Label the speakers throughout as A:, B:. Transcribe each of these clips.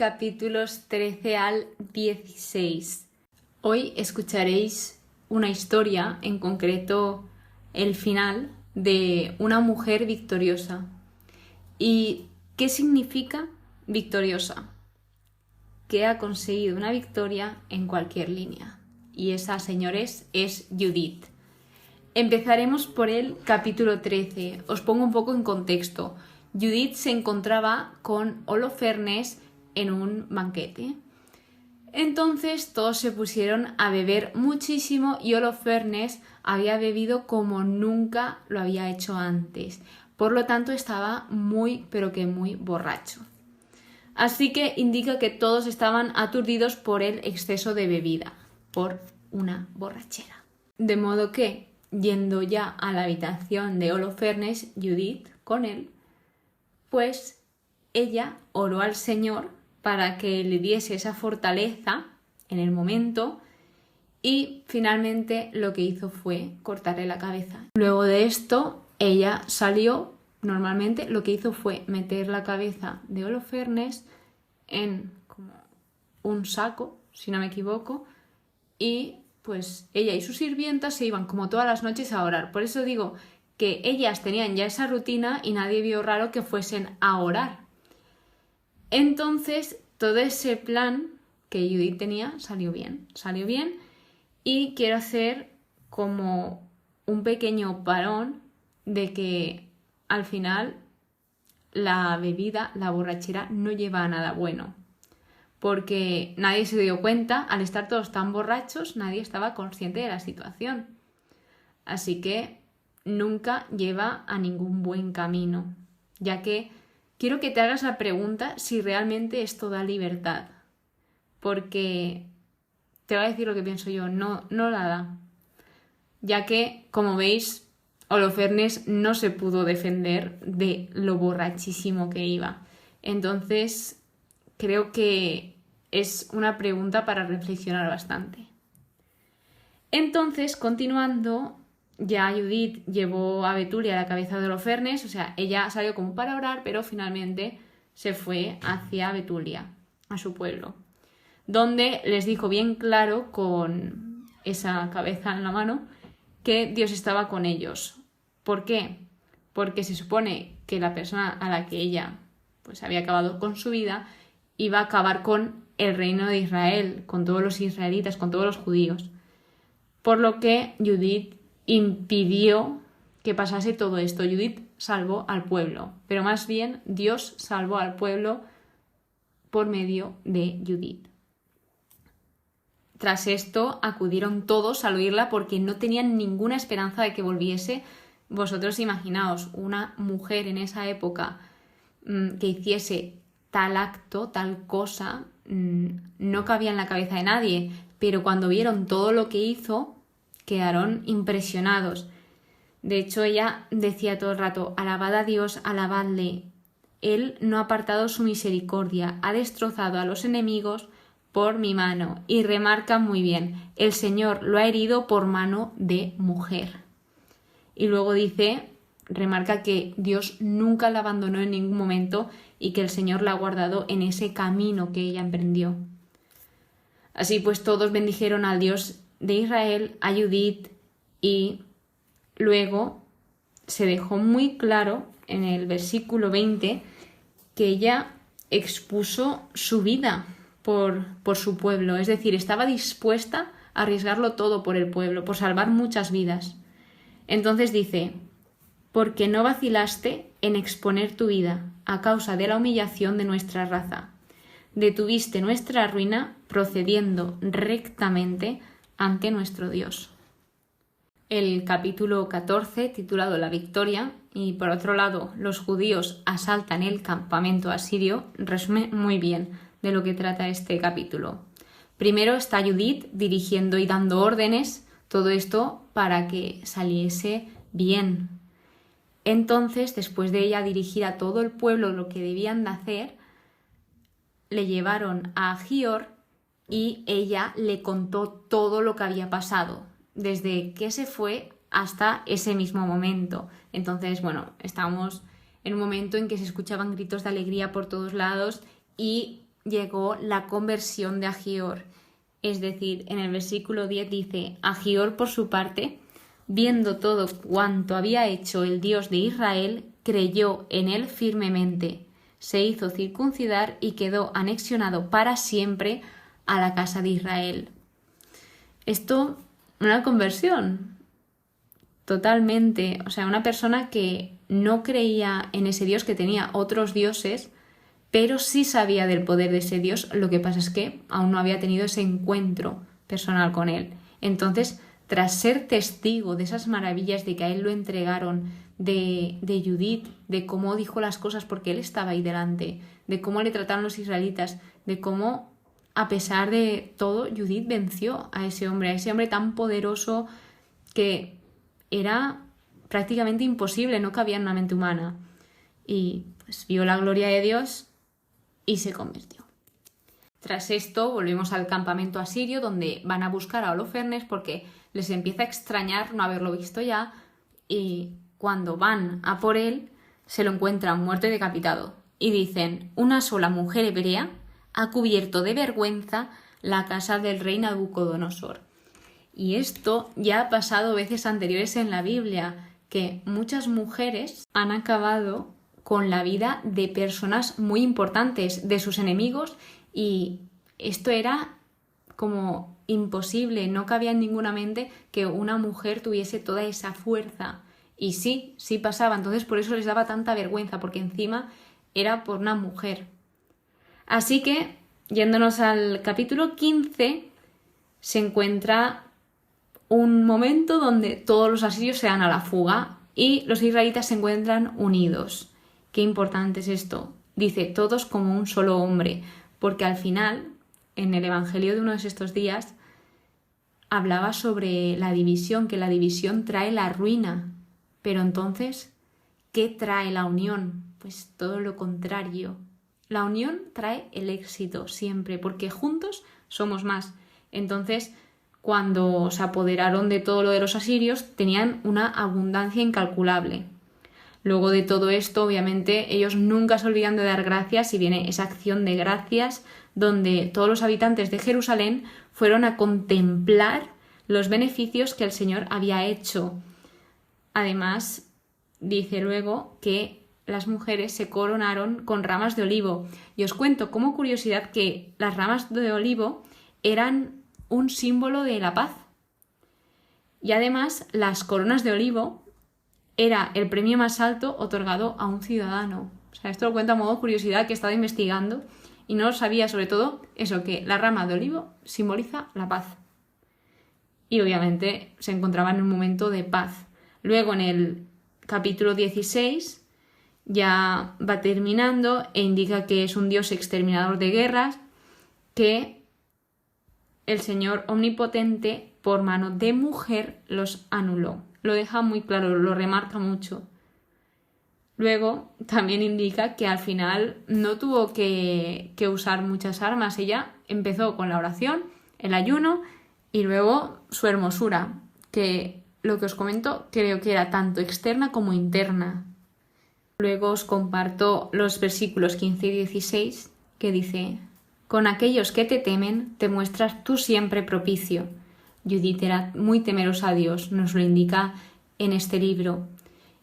A: capítulos 13 al 16. Hoy escucharéis una historia, en concreto el final, de una mujer victoriosa. ¿Y qué significa victoriosa? Que ha conseguido una victoria en cualquier línea. Y esa, señores, es Judith. Empezaremos por el capítulo 13. Os pongo un poco en contexto. Judith se encontraba con Holofernes en un banquete. Entonces todos se pusieron a beber muchísimo y Holofernes había bebido como nunca lo había hecho antes. Por lo tanto estaba muy, pero que muy borracho. Así que indica que todos estaban aturdidos por el exceso de bebida, por una borrachera. De modo que, yendo ya a la habitación de Holofernes, Judith con él, pues ella oró al Señor para que le diese esa fortaleza en el momento y finalmente lo que hizo fue cortarle la cabeza. Luego de esto, ella salió, normalmente lo que hizo fue meter la cabeza de Holofernes en como un saco, si no me equivoco, y pues ella y sus sirvientas se iban como todas las noches a orar. Por eso digo que ellas tenían ya esa rutina y nadie vio raro que fuesen a orar. Entonces, todo ese plan que Judith tenía salió bien y quiero hacer como un pequeño parón de que al final la bebida, la borrachera, no lleva a nada bueno. Porque nadie se dio cuenta, al estar todos tan borrachos, nadie estaba consciente de la situación. Así que nunca lleva a ningún buen camino, ya que quiero que te hagas la pregunta si realmente esto da libertad, porque te voy a decir lo que pienso yo, no la da, ya que, como veis, Holofernes no se pudo defender de lo borrachísimo que iba. Entonces, creo que es una pregunta para reflexionar bastante. Entonces, continuando, ya Judith llevó a Betulia a la cabeza de Holofernes, o sea, ella salió como para orar, pero finalmente se fue hacia Betulia, a su pueblo, donde les dijo bien claro, con esa cabeza en la mano, que Dios estaba con ellos. ¿Por qué? Porque se supone que la persona a la que ella pues había acabado con su vida iba a acabar con el reino de Israel, con todos los israelitas, con todos los judíos. Por lo que Judith impidió que pasase todo esto. Judith salvó al pueblo, pero más bien Dios salvó al pueblo por medio de Judith. Tras esto acudieron todos al oírla porque no tenían ninguna esperanza de que volviese. Vosotros imaginaos una mujer en esa época que hiciese tal acto, tal cosa, no cabía en la cabeza de nadie, pero cuando vieron todo lo que hizo, quedaron impresionados. De hecho, ella decía todo el rato: alabad a Dios, alabadle. Él no ha apartado su misericordia, ha destrozado a los enemigos por mi mano. Y remarca muy bien: el Señor lo ha herido por mano de mujer. Y luego remarca que Dios nunca la abandonó en ningún momento y que el Señor la ha guardado en ese camino que ella emprendió. Así pues, todos bendijeron al Dios de Israel, a Judith, y luego se dejó muy claro en el versículo 20 que ella expuso su vida por su pueblo, es decir, estaba dispuesta a arriesgarlo todo por el pueblo, por salvar muchas vidas. Entonces dice: porque no vacilaste en exponer tu vida a causa de la humillación de nuestra raza. Detuviste nuestra ruina procediendo rectamente ante nuestro Dios. El capítulo 14, titulado La Victoria, y por otro lado, los judíos asaltan el campamento asirio, resume muy bien de lo que trata este capítulo. Primero está Judith dirigiendo y dando órdenes, todo esto para que saliese bien. Entonces, después de ella dirigir a todo el pueblo lo que debían de hacer, le llevaron a Agior y ella le contó todo lo que había pasado, desde que se fue hasta ese mismo momento. Entonces, bueno, estábamos en un momento en que se escuchaban gritos de alegría por todos lados y llegó la conversión de Agior. Es decir, en el versículo 10 dice: Agior, por su parte, viendo todo cuanto había hecho el Dios de Israel, creyó en él firmemente, se hizo circuncidar y quedó anexionado para siempre a la casa de Israel. Esto, una conversión, totalmente. O sea, una persona que no creía en ese Dios, que tenía otros dioses, pero sí sabía del poder de ese Dios. Lo que pasa es que aún no había tenido ese encuentro personal con él. Entonces, tras ser testigo de esas maravillas, de que a él lo entregaron, de Judith, de cómo dijo las cosas porque él estaba ahí delante, de cómo le trataron los israelitas, de cómo, a pesar de todo, Judith venció a ese hombre tan poderoso que era prácticamente imposible, no cabía en una mente humana. Y pues vio la gloria de Dios y se convirtió. Tras esto volvemos al campamento asirio, donde van a buscar a Holofernes porque les empieza a extrañar no haberlo visto ya, y cuando van a por él se lo encuentran muerto y decapitado. Y dicen: una sola mujer hebrea ha cubierto de vergüenza la casa del rey Nabucodonosor. Y esto ya ha pasado veces anteriores en la Biblia, que muchas mujeres han acabado con la vida de personas muy importantes, de sus enemigos, y esto era como imposible, no cabía en ninguna mente que una mujer tuviese toda esa fuerza. Y sí pasaba, entonces por eso les daba tanta vergüenza, porque encima era por una mujer. Así que, yéndonos al capítulo 15, se encuentra un momento donde todos los asirios se dan a la fuga y los israelitas se encuentran unidos. Qué importante es esto. Dice: todos como un solo hombre, porque al final, en el Evangelio de uno de estos días, hablaba sobre la división, que la división trae la ruina. Pero entonces, ¿qué trae la unión? Pues todo lo contrario. La unión trae el éxito siempre, porque juntos somos más. Entonces, cuando se apoderaron de todo lo de los asirios, tenían una abundancia incalculable. Luego de todo esto, obviamente, ellos nunca se olvidan de dar gracias, y viene esa acción de gracias donde todos los habitantes de Jerusalén fueron a contemplar los beneficios que el Señor había hecho. Además, dice luego que las mujeres se coronaron con ramas de olivo. Y os cuento como curiosidad que las ramas de olivo eran un símbolo de la paz. Y además, las coronas de olivo era el premio más alto otorgado a un ciudadano. O sea, esto lo cuento a modo curiosidad, que he estado investigando y no lo sabía, sobre todo eso, que la rama de olivo simboliza la paz. Y obviamente se encontraba en un momento de paz. Luego, en el capítulo 16, ya va terminando e indica que es un Dios exterminador de guerras, que el Señor omnipotente, por mano de mujer, los anuló. Lo deja muy claro, lo remarca mucho. Luego también indica que al final no tuvo que usar muchas armas. Ella empezó con la oración, el ayuno y luego su hermosura, que lo que os comento creo que era tanto externa como interna. Luego os comparto los versículos 15 y 16 que dice: con aquellos que te temen te muestras tú siempre propicio. Judith era muy temerosa a Dios, nos lo indica en este libro.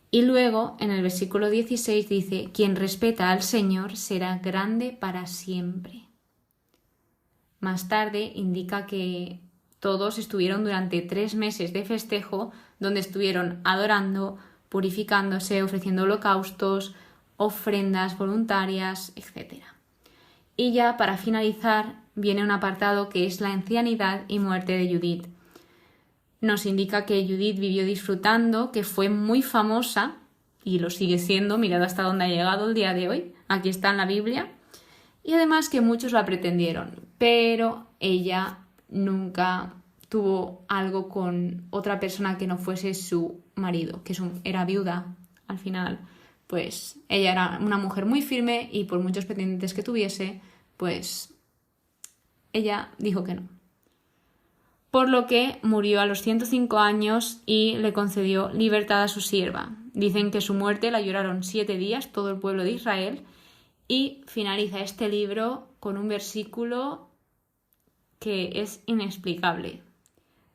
A: Y luego, en el versículo 16 dice: quien respeta al Señor será grande para siempre. Más tarde indica que todos estuvieron durante 3 meses de festejo, donde estuvieron adorando, purificándose, ofreciendo holocaustos, ofrendas voluntarias, etc. Y ya para finalizar viene un apartado que es la ancianidad y muerte de Judith. Nos indica que Judith vivió disfrutando, que fue muy famosa y lo sigue siendo, mirad hasta dónde ha llegado el día de hoy, aquí está en la Biblia, y además que muchos la pretendieron, pero ella nunca tuvo algo con otra persona que no fuese su marido, que era viuda al final. Pues ella era una mujer muy firme y por muchos pretendientes que tuviese, pues ella dijo que no. Por lo que murió a los 105 años y le concedió libertad a su sierva. Dicen que su muerte la lloraron 7 días todo el pueblo de Israel, y finaliza este libro con con un versículo que es inexplicable.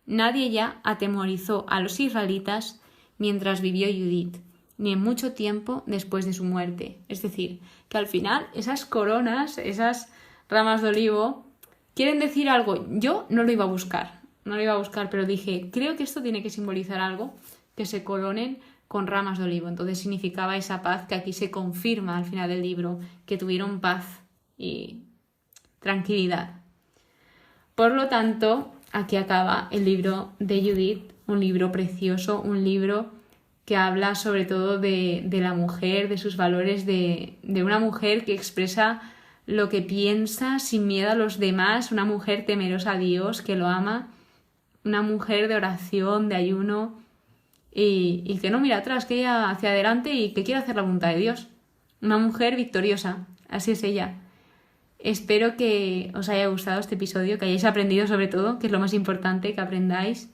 A: Nadie ya atemorizó a los israelitas mientras vivió Judith, ni en mucho tiempo después de su muerte. Es decir, que al final esas coronas, esas ramas de olivo, quieren decir algo. Yo no lo iba a buscar, pero dije, creo que esto tiene que simbolizar algo, que se coronen con ramas de olivo. Entonces significaba esa paz que aquí se confirma al final del libro, que tuvieron paz y tranquilidad. Por lo tanto, aquí acaba el libro de Judith, un libro precioso, un libro que habla sobre todo de la mujer, de sus valores, de una mujer que expresa lo que piensa sin miedo a los demás, una mujer temerosa a Dios, que lo ama, una mujer de oración, de ayuno y que no mira atrás, que ella hacia adelante y que quiere hacer la voluntad de Dios. Una mujer victoriosa, así es ella. Espero que os haya gustado este episodio, que hayáis aprendido sobre todo, que es lo más importante, que aprendáis.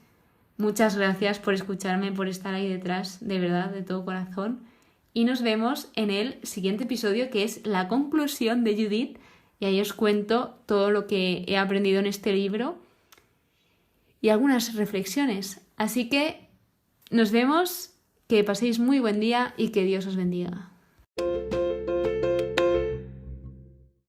A: Muchas gracias por escucharme, por estar ahí detrás, de verdad, de todo corazón. Y nos vemos en el siguiente episodio, que es la conclusión de Judith. Y ahí os cuento todo lo que he aprendido en este libro y algunas reflexiones. Así que nos vemos, que paséis muy buen día y que Dios os bendiga.